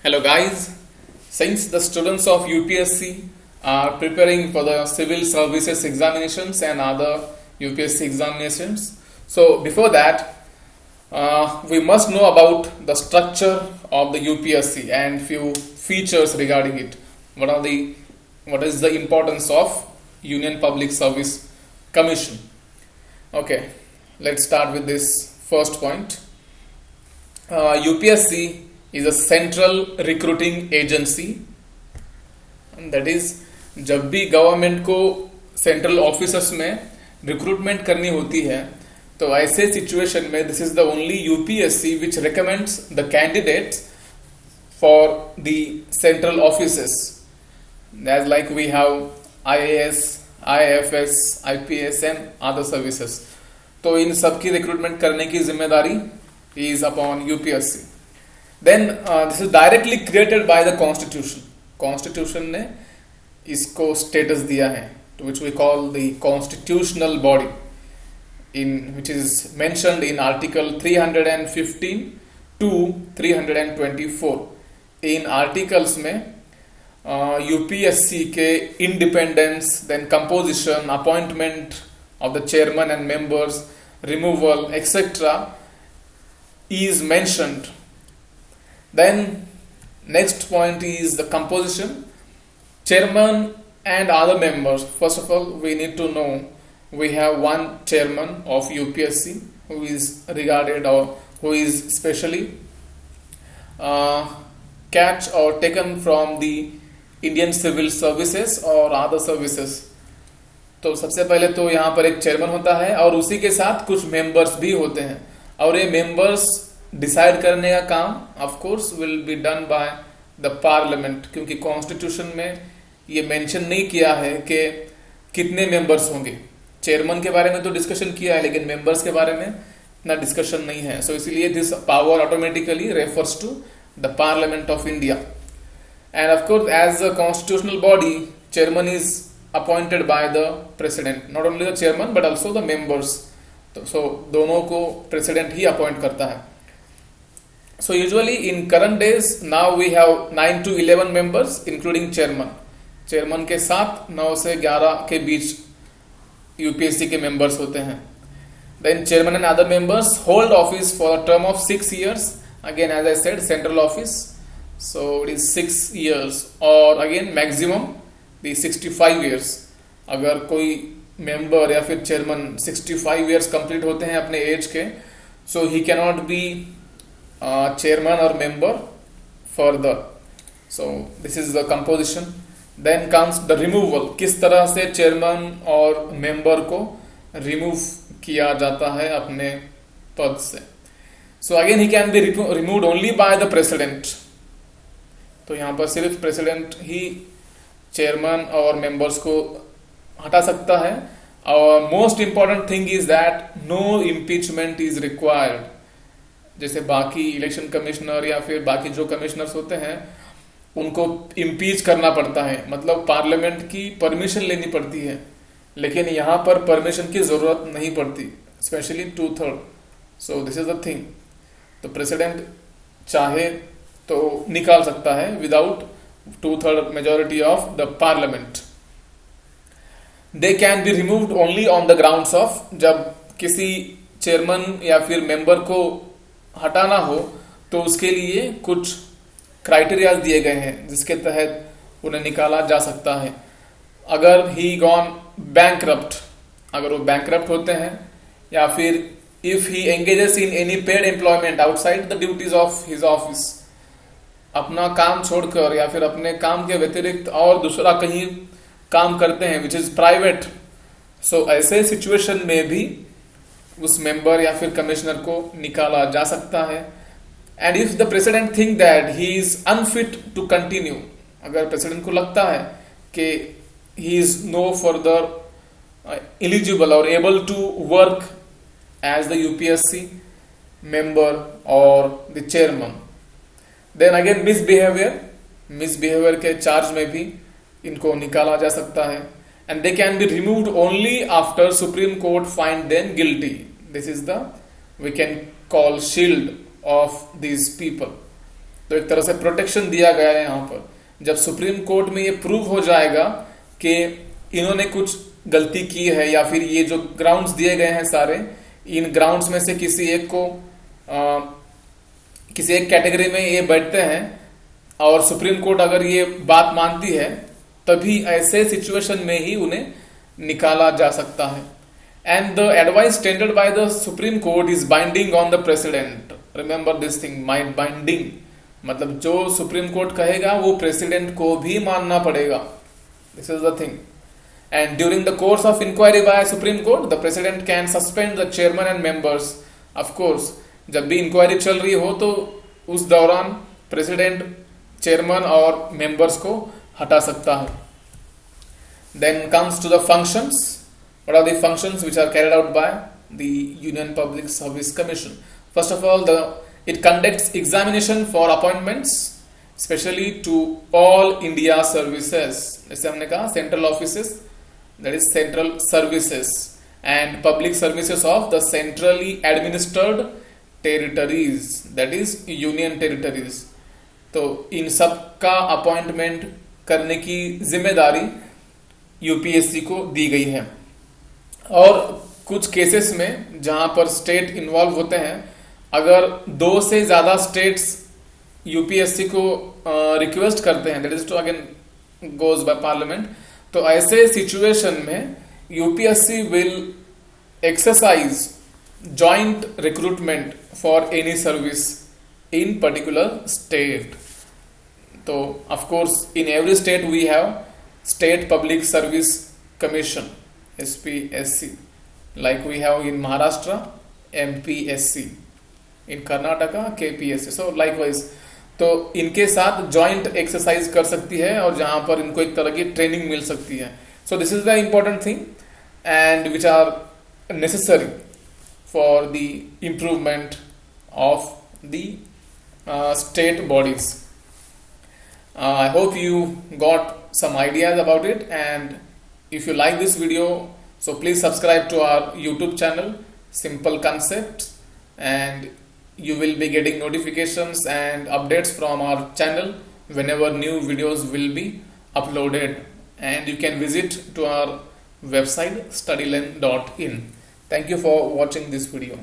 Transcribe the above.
Hello guys, since the students of UPSC are preparing for the civil services examinations and other UPSC examinations, so before that we must know about the structure of the UPSC and few features regarding it. What is the importance of Union Public Service Commission? Okay, let's start with this first point. UPSC is a central recruiting agency, that is जब भी government को central officers में recruitment करनी होती है तो ऐसे situation में this is the only UPSC which recommends the candidates for the central offices as like we have IAS, IFS, IPS and other services. तो इन सब की रिक्रूटमेंट करने की जिम्मेदारी is upon UPSC. Then this is directly created by the Constitution. Constitution ने इसको status दिया है, to which we call the constitutional body, in which is mentioned in Article 315 to 324. In articles में UPSC के independence, then composition, appointment of the chairman and members, removal, etc. is mentioned. Then next point is the composition, chairman and other members. First of all, we need to know we have one chairman of UPSC who is regarded or who is specially catch or taken from the Indian civil services or other services. तो सबसे पहले तो यहाँ पर एक chairman होता है और उसी के साथ कुछ मेंबर्स भी होते हैं और ये मेंबर्स डिसाइड करने का काम of course will be done by the parliament, क्योंकि कॉन्स्टिट्यूशन में ये मेंशन नहीं किया है कि कितने मेंबर्स होंगे. चेयरमैन के बारे में तो डिस्कशन किया है लेकिन मेंबर्स के बारे में इतना डिस्कशन नहीं है. सो इसीलिए this power automatically refers to the parliament of India. And of course as a constitutional body chairman is appointed by the president, not only the chairman but also the members. तो so दोनों को president ही appoint करता है. So usually in current days now we have 9 to 11 members including chairman. Chairman के साथ 9 से 11 के बीच यूपीएससी के मेंबर्स होते हैं. Then chairman and other members hold office for a term of 6 years. Again as I said central office, so it is 6 years और again maximum the 65 years. अगर कोई मेंबर या फिर चेयरमैन 65 years कंप्लीट होते हैं अपने एज के, so he can not be chairman और member further. So this is the composition. Then comes the removal, किस तरह से चेयरमैन और मेंबर को रिमूव किया जाता है अपने पद से. So again he can be removed only by the president. तो यहां पर सिर्फ प्रेसिडेंट ही चेयरमैन और मेंबर्स को हटा सकता है. और most important thing is that no impeachment is required. जैसे बाकी इलेक्शन कमिश्नर या फिर बाकी जो कमिश्नर्स होते हैं उनको इम्पीच करना पड़ता है, मतलब पार्लियामेंट की परमिशन लेनी पड़ती है, लेकिन यहां पर परमिशन की जरूरत नहीं पड़ती, specially 2/3. So this is the thing. तो प्रेसिडेंट चाहे तो निकाल सकता है without 2/3 majority of the parliament. They can be removed only on the grounds of, जब किसी चेयरमैन या फिर मेंबर को हटाना हो तो उसके लिए कुछ क्राइटेरिया दिए गए हैं जिसके तहत उन्हें निकाला जा सकता है. अगर ही गॉन बैंकरप्ट, अगर वो बैंकरप्ट होते हैं, या फिर if he engages in any paid employment outside the duties of his office, अपना काम छोड़कर या फिर अपने काम के व्यतिरिक्त और दूसरा कहीं काम करते हैं विच इज प्राइवेट. सो ऐसे सिचुएशन में भी उस मेंबर या फिर कमिश्नर को निकाला जा सकता है. And if the president think that he is unfit to continue, अगर प्रेसिडेंट को लगता है कि he is no further eligible और able to work as the UPSC member और the chairman, then again misbehaviour के चार्ज में भी इनको निकाला जा सकता है. And they can be removed only after Supreme Court find them guilty. This is the, we can call shield of these people. तो एक तरह से प्रोटेक्शन दिया गया है यहाँ पर। जब सुप्रीम कोर्ट में ये प्रूव हो जाएगा कि इन्होंने कुछ गलती की है या फिर ये जो ग्राउंड्स दिए गए हैं सारे, इन ग्राउंड्स में से किसी एक को किसी एक कैटेगरी में ये बैठते हैं और सुप्रीम कोर्ट अगर ये बात मानती है, तभी ऐसे सिचुएशन में ही उन्हें निकाला जा सकता है। And the advice tendered by the supreme court is binding on the president. Remember this thing, mind binding मतलब जो सुप्रीम कोर्ट कहेगा वो प्रेसिडेंट को भी मानना पड़ेगा। This is the thing. And during the course of inquiry by supreme court the president can suspend the chairman and members. Of course जब भी इंक्वायरी चल रही हो तो उस दौरान प्रेसिडेंट चेयरमैन और मेंबर्स को हटा सकता है। Then comes to the functions. What are the functions which are carried out by the Union Public Service Commission? First of all, it conducts examination for appointments, especially to all India services. जैसे हमने कहा central offices, that is central services, and public services of the centrally administered territories, that is union territories. तो इन सब का appointment करने की जिम्मेदारी यूपीएससी को दी गई है। और कुछ केसेस में जहां पर स्टेट इन्वॉल्व होते हैं, अगर 2 से ज्यादा स्टेट्स यूपीएससी को रिक्वेस्ट करते हैं, that is to again goes by parliament, तो ऐसे सिचुएशन में UPSC will exercise joint recruitment for any service in particular state. तो of course in every state we have state public service commission, SPSC, like we have in Maharashtra MPSC, in Karnataka KPSC, so likewise। तो इनके साथ joint exercise कर सकती है और जहां पर इनको एक तरह की ट्रेनिंग मिल सकती है। So this is the important thing and which are necessary for the improvement of the state bodies. I hope you got some ideas about it, and if you like this video, so please subscribe to our YouTube channel Simple Concepts, and you will be getting notifications and updates from our channel whenever new videos will be uploaded. And you can visit to our website studylearn.in. Thank you for watching this video.